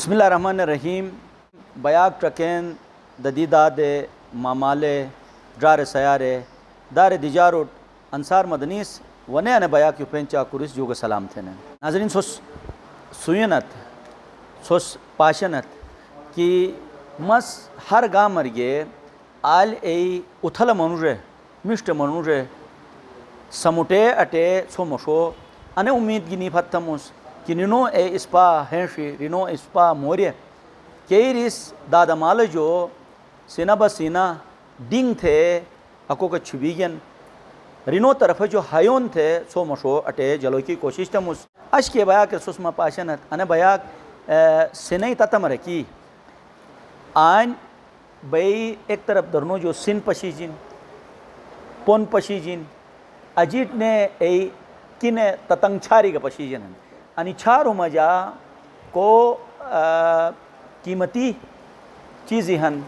बिस्मिल्लाहिर्रहमानिर्रहीम बयाक ट्रकेन ददीदाद मामाले ड्रार सयारे दार दिजारुट अंसार मदनीस वने अने बयाक युपेंचा कुरिस जुग सलाम थे नाजरीन सोस सुयनत सोस पाशनत कि मस हर गा मरिए आल ए उथल मनुरे मिष्ट मनुरे समुटे अटे सो मशो अने उम्मीद गिनी फत्तमुस कि निनो ए इस्पा हैशी रिनो इस्पा मोर्य केरिस दादमाल जो सीना बसीना डिंग थे अको का छुबीगन रिनो तरफ जो हायोन थे सो मशो अटे जलो की कोशिश तमुस अश के बया के सुषमा पाशनत अने बया सिनई ततमर की आन बई एक तरफ दरनो जो सिन पशीजिन पोन पशीजिन अजीत ने ए किने ततंगछारी का पशीजन आणि छारो मजा को कीमती चीज़ी हन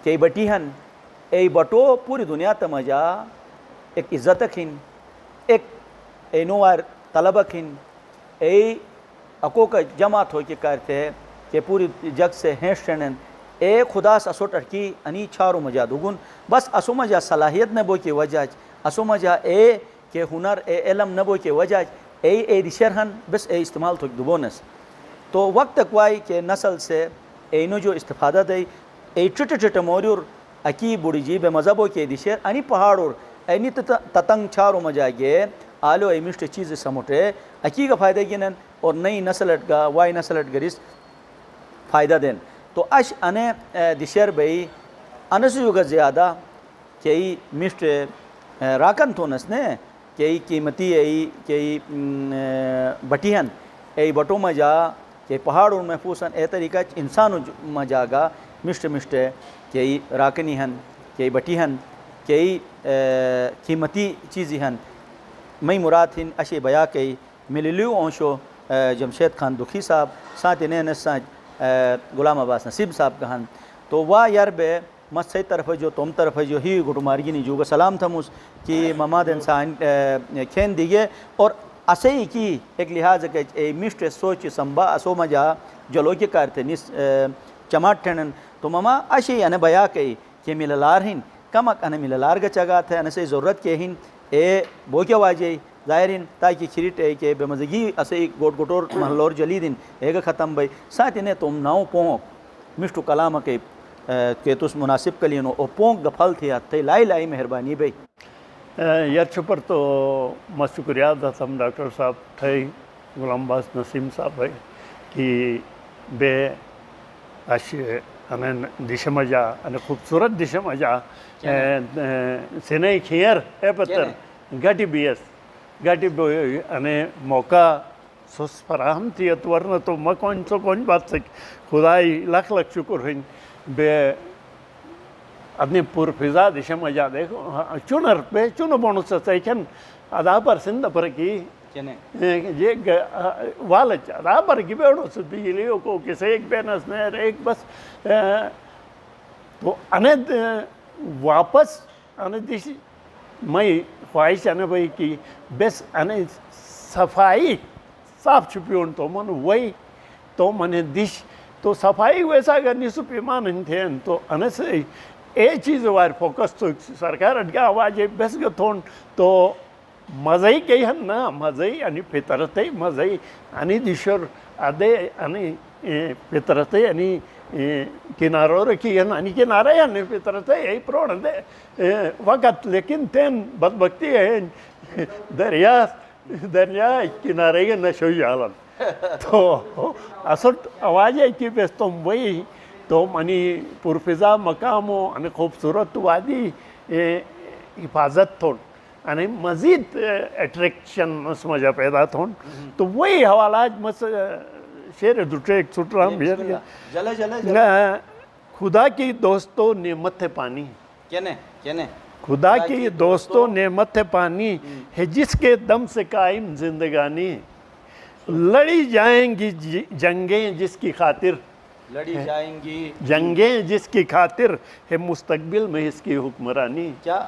कई बटी हन ए बटो पूरी दुनिया त मजा एक इज़्ज़त खिन एक एनोवार तलब खिन ए अको का जमात हो के करते के पूरी जग से हैशन ए खुदा असो टर्की अनी छारो मजा दुगुन बस असो मजा सलाहियत न बो के वजह असो मजा ए के हुनर ए इलम न बो के वजह ए दिशर हन बस ए इस्तेमाल तो दुबोनस तो वक्त अकवाई के नस्ल से एनो जो इस्तेफादा दे ए चिट चिट मोरूर अकी बुड़ी जी बे मजहबों के दिशर अनि पहाड़ोर एनी ततंग छारो मजा गे आलो ए मिष्ट चीज़ समुटे अकी का फ़ायदा गिनन और नई नस्ल का वाई नस्ल गरिस फ़ायदा देन तो अश अने दिशर बई अनस युग ज़्यादा कई मिष्ट राकन तो नसने कई कीमती कई बटिहन ए बटो मजा के पहाड़ों महफूसन ए तरीका इंसान मजागा मिष्ट मिष्ट कई राकनी हन कई बटिहन कई कीमती चीज़ी हन मई मुराद हिन अशे बया कई मिललियो ओशो जमशेद खान दुखी साहब साथ इन्हें नसा गुलाम अब्बास नसीब साहब का हन तो वाह यार बे मत सही तरफ जो तुम तरफ जो ही गुटमारगी नहीं जुगा सलाम थमुस कि ममाद इंसान खेन दिए और असई की एक लिहाज के ए मिष्ट सोच संबा असो मजा जलो के करते निस चमाट ठनन तो ममा अशे अने बया कई के मिललार हिन कमक अने मिललार का चगा थे अने से ज़रूरत के हिन ए बो क्या वाजे ज़ाहिरिन ताकि खिरिट ए के बेमजगी असई गोट गोटोर महलोर जली दिन एक ख़त्म भाई साथ इन्हें तुम नाव पोंक मिष्टु कलाम के तुस मुनासिब कलियनो ओ पोंक गफल थे ते लाई लाई मेहरबानी भाई यार छुपर तो मैं शुक्रिया दसम डॉक्टर साहब थे गुलाम अब्बास नसीम साहब भाई कि बे अश अने दिश मजा अने खूबसूरत दिश मजा सिने खियर ए पत्थर गाटी बीएस गाटी अने मौका सुस फराहम थी वरना तो मैं कौन बात से खुदाई लाख लाख शुक्र है बे अपनी पुरफिजा दिशा मजा देखो चुनर पे चुन बोनस सैकन अदा पर सिंध पर की ये वाल अदा पर की बेड़ो बिजली को किसे एक बेनस ने एक बस तो अने वापस अने दिश मई ख्वाहिश अने भाई की बेस अने सफाई साफ छुपी तो मन वही तो मने दिश तो सफाई वैसा करनी सुपीमान थे तो अने से ए चीज़ वार फोकस तो सरकार अटका आवाज बेस गथोन तो मज़ई कही हन ना मज़ई आणि फितरतई मज़ई आणि दिशर आदे आणि फितरतई आणि किनारो रखी हन आणि किनारे आणि फितरतई यही प्रोण दे वक़्त लेकिन तेन बदबख्ती है दरिया किनारे के नशोई आलन तो असट आवाज़ है कि बेस तुम वही तो मनी पुरफिजा मकामो अने खूबसूरत वादी हिफाजत थोन अने मज़ीद अट्रैक्शन मस मजा पैदा थोन तो वही हवाला मस शेर दुटे एक सुटरा जले खुदा की दोस्तों नेमत है पानी केने खुदा की दोस्तों नेमत है पानी है जिसके दम से कायम जिंदगानी लड़ी जाएंगी जंगें जिसकी खातिर लड़ी जाएंगी जंगें जिसकी खातिर है मुस्तकबिल में इसकी हुक्मरानी क्या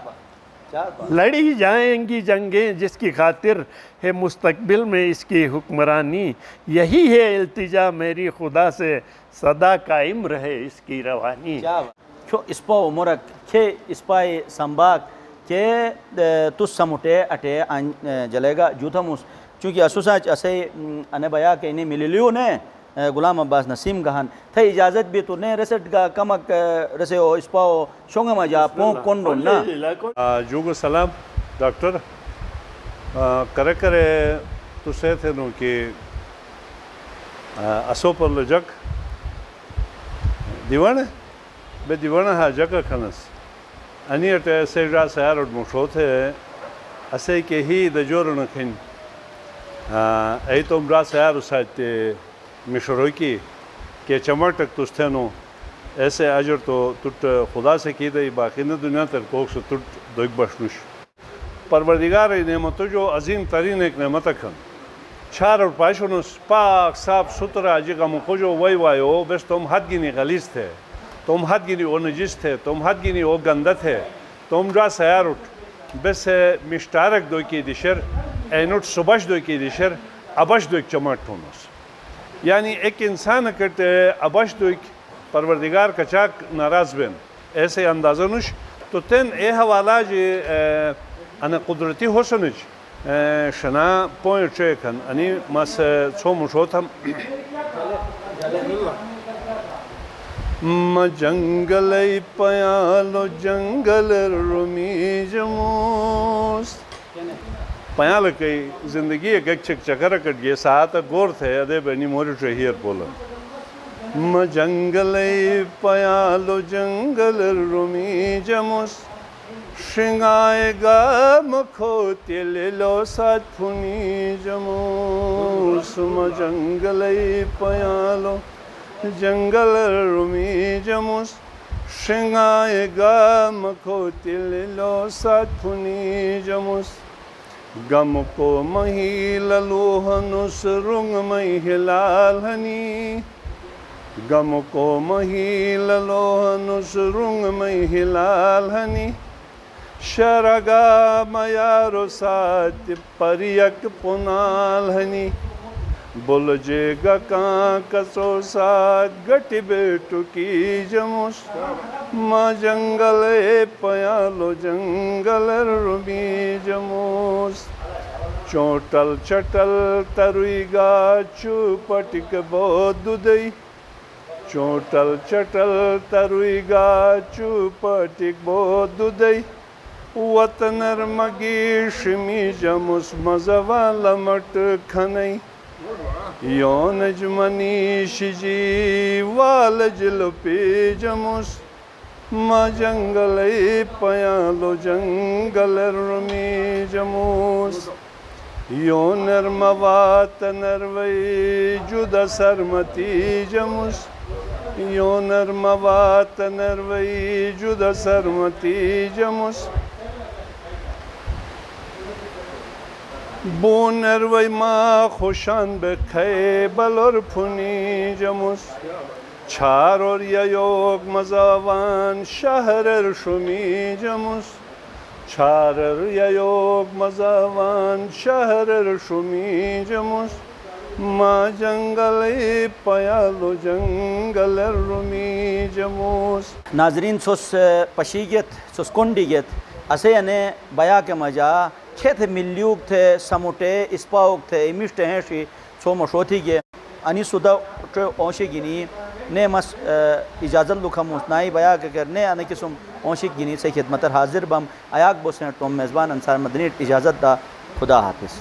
लड़ी जाएंगी जंगें जिसकी खातिर है मुस्तकबिल में इसकी हुक्मरानी, यही है इल्तिजा मेरी खुदा से सदा कायम रहे इसकी रवानी। Kyo ispo morak ke ispai sambak ke tus samute ate jalega juthamus चूँकि असुसाच असे अने बया के इन्हें मिलिलियो ने गुलाम अब्बास नसीम गहन थे इजाज़त भी तो ने रेसेट का कमक रेसे ओ इस्पाओ शोंगा मजा पो कोंडो ना जुगो सलाम डॉक्टर करे करे तो से थे नो कि असो पर लजक दीवाने बे दीवाना हा जगह खनस अनि अटे से जा सयार और मुशोथे असे के ही दजोर नखिन ऐ तो मरा सयार उसाते मिशरोई की के चमर तक तुस्तेनो ऐसे अजर तो तुट खुदा से की दई बाकी न दुनिया तर कोक से तुट दोग बशनुश परवरदिगार नेमत जो अजीम तरीन एक नेमत खन चार और पाशुनुस पाक साफ सुथरा जगह मुको जो वही वायो बस तुम हाथ गिनी गलीज थे, तुम हाथ गिनी ओ नजिस थे, तुम हाथ गिनी ओ गंदा थे, तुम जा सयार उठ बस मिश्तारक दो की दिशर एनुट सुबश दो की दिशर अबश दो चमट ठोनस यानी एक इंसान करते अबश दो परवरदिगार कचाक नाराज बेन ऐसे अंदाज़नुश तो तेन ए हवाला जे अन कुदरती होसनुच शना पॉइंट चेकन अनि मस छो मुशोथम म जंगल पयालो जंगल रुमी जमोस पयाल कई जिंदगी एक चक चकर कट गए साथ गौर थे अदे बनी मोर ट्रेहियर बोला म जंगल पयालो जंगल रुमी जमोस श्रृंगाएगा मखो तिलो साथ फुनी जमोस म जंगल पयालो जंगल रुमी जमोस श्रृंगाएगा मखो तिलो साथ फुनी जमोस गम को महिल लोहनुस रुंग महिलाल हनी गम को महिल लोहनुस रुंग महिलाल हनी शरगा मयारो साथ परियक पुनाल हनी बोल जेगा कां कसो साथ गटी बेटू की जमुस माँ जंगल पयालो जंगल रुबी जमुस चोटल चटल तरुईगा चुपटिक बोदुदई चोटल चटल तरुईगा चुपटिक बोदुदई वतनर मगी शिमी जमुस मजवा लमट खनई योन जमनी शिजी वाल जिलपे जमुस माँ जंगल पयालो जंगल रुमी जमुस योनर मवात नरवई जुदा सरमती जमुस योनर मवात नरवई जुदा सरमती जमुस बोनर वै माँ खुशान बखे बलोर फुनी जमुस छार और योग मजावान शहर शुमी जमुस छार योग मजावान शहर शुमी जमुस माँ जंगल पयालो जंगल रुमी जमुस नाजरीन सोस पशीगियत सोस कोंडिगियत असे अने बया के मजा छे थे मिल्यूक थे समुटे इस्पाउक थे इमिष्ट हैं शी छो मशोथी गे अनि सुदा ओंशी गिनी ने मस इजाज़त लुखम उसनाई बया के करने आने किस्म ओंशी गिनी से खिदमत हाजिर बम अयाक बोसने टोम मेज़बान अंसार मदनी इजाज़त दा खुदा हाफिज़।